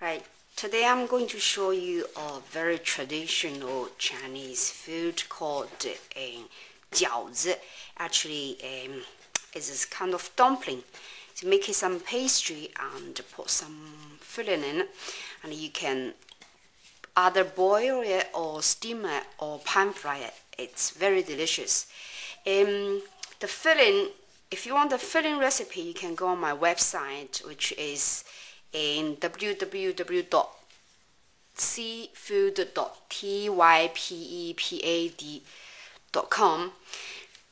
Right, today I'm going to show you a very traditional Chinese food called 饺子. Actually, it's this kind of dumpling. So make it some pastry and put some filling in, and you can either boil it or steam it or pan fry it. It's very delicious. The filling, if you want the filling recipe, you can go on my website, which is in www.seafood.typepad.com.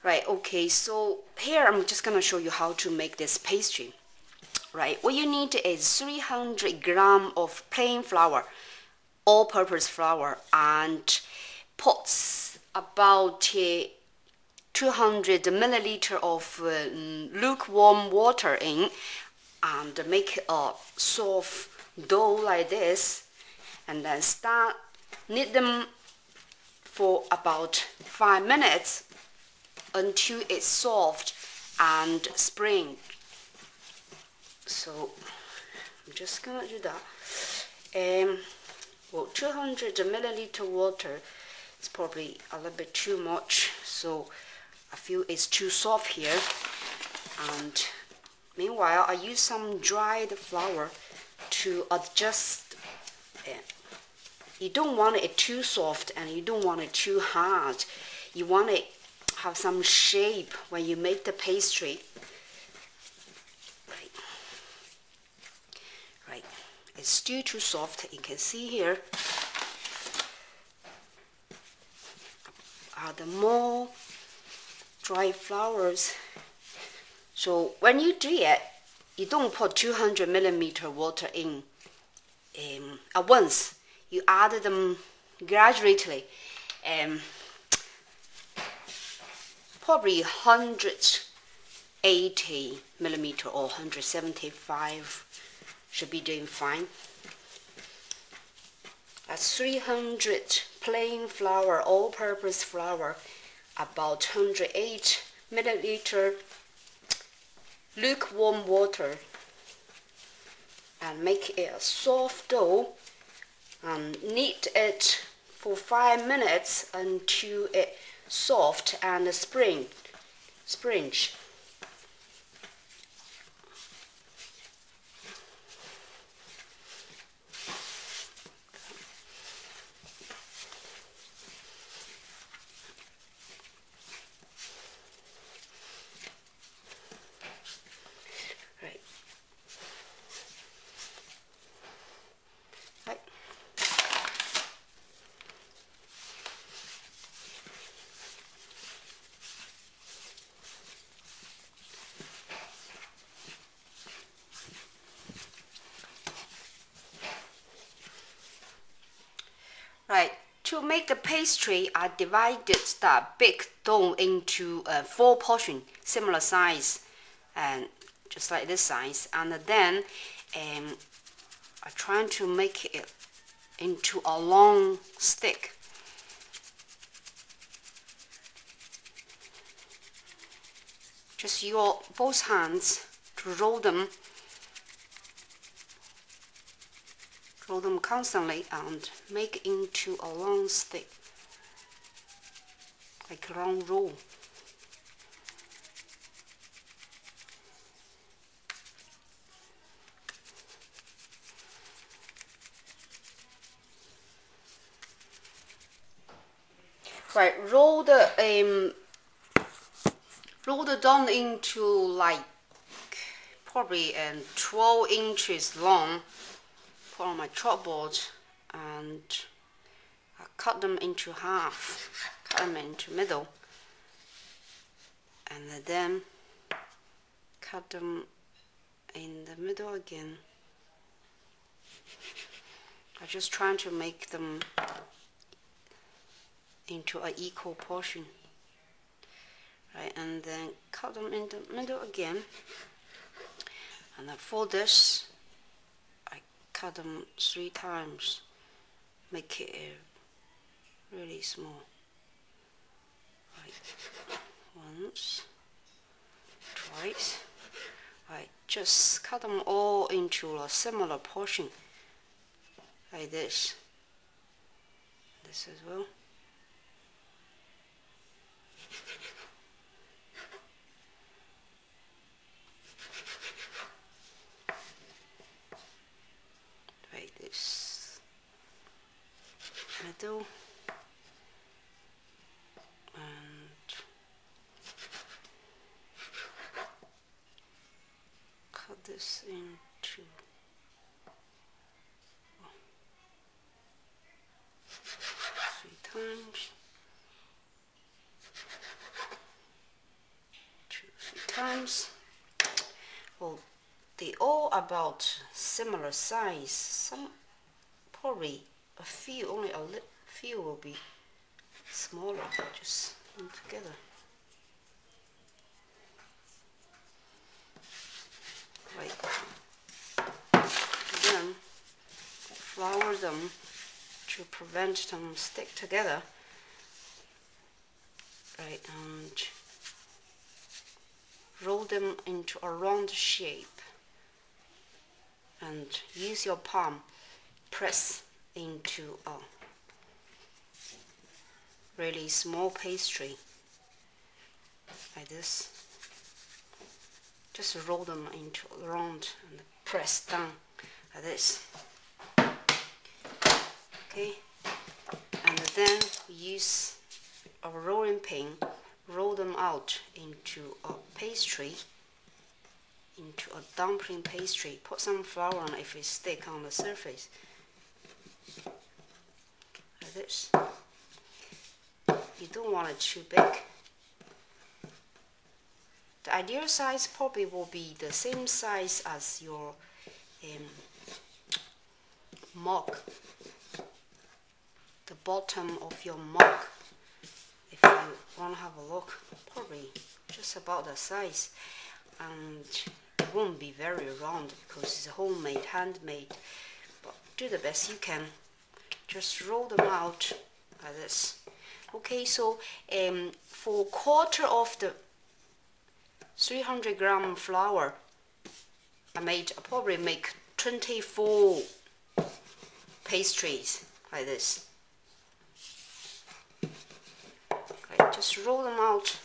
Right, okay, so here I'm just gonna show you how to make this pastry. Right, what you need is 300 gram of plain flour, all-purpose flour, and pots about 200 milliliter of lukewarm water in, and make a soft dough like this, and then start knead them for about 5 minutes until it's soft and spring. So I'm just gonna do that. Well, 200 milliliter water is probably a little bit too much, so I feel it's too soft here. And meanwhile, I use some dried flour to adjust it. You don't want it too soft and you don't want it too hard. You want it have some shape when you make the pastry. Right. It's still too soft. You can see here. Add more dry flours. So when you do it, you don't put 200 milliliter water in at once. You add them gradually. Probably 180 millimeter or 175 should be doing fine. That's 300 plain flour, all-purpose flour, about 108 milliliter lukewarm water, and make it a soft dough, and knead it for 5 minutes until it's soft and springe. Right. Right. Right, to make the pastry, I divided that big dough into 4 portions, similar size, and just like this size. And then I'm trying to make it into a long stick. Just use both hands to roll them constantly and make into a long stick, like a long roll. Right, roll the dough into like probably 12 inches long. Put on my chalkboard and I cut them into half, cut them into middle, and then cut them in the middle again. I'm just trying to make them into an equal portion. Right, and then cut them in the middle again. And then for this, I cut them 3 times, make it really small. Right, once, twice. Right, just cut them all into a similar portion. like this. This as well. Like this. Middle. And cut this into 3 times. 2, 3 times. Well, they all about similar size. Some probably a few, only a few will be smaller. Just put them together. Right. Then flour them to prevent them stick together. Right, and roll them into a round shape. And use your palm, press into a really small pastry like this. Just roll them into a round and press down like this. Okay, and then use a rolling pin, roll them out into a pastry, into a dumpling pastry. Put some flour on it if it sticks on the surface. Like this. You don't want it too big. The ideal size probably will be the same size as your mug. The bottom of your mug. If you want to have a look, probably just about the size. And it won't be very round because it's homemade, handmade. But do the best you can. Just roll them out like this. Okay, so for quarter of the 300 gram flour, I probably make 24 pastries like this. Okay, just roll them out.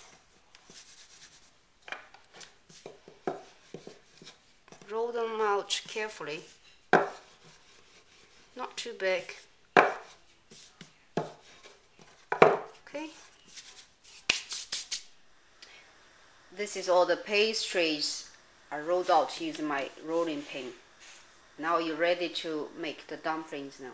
Roll them out carefully. Not too big. Okay. This is all the pastries I rolled out using my rolling pin. Now you're ready to make the dumplings now.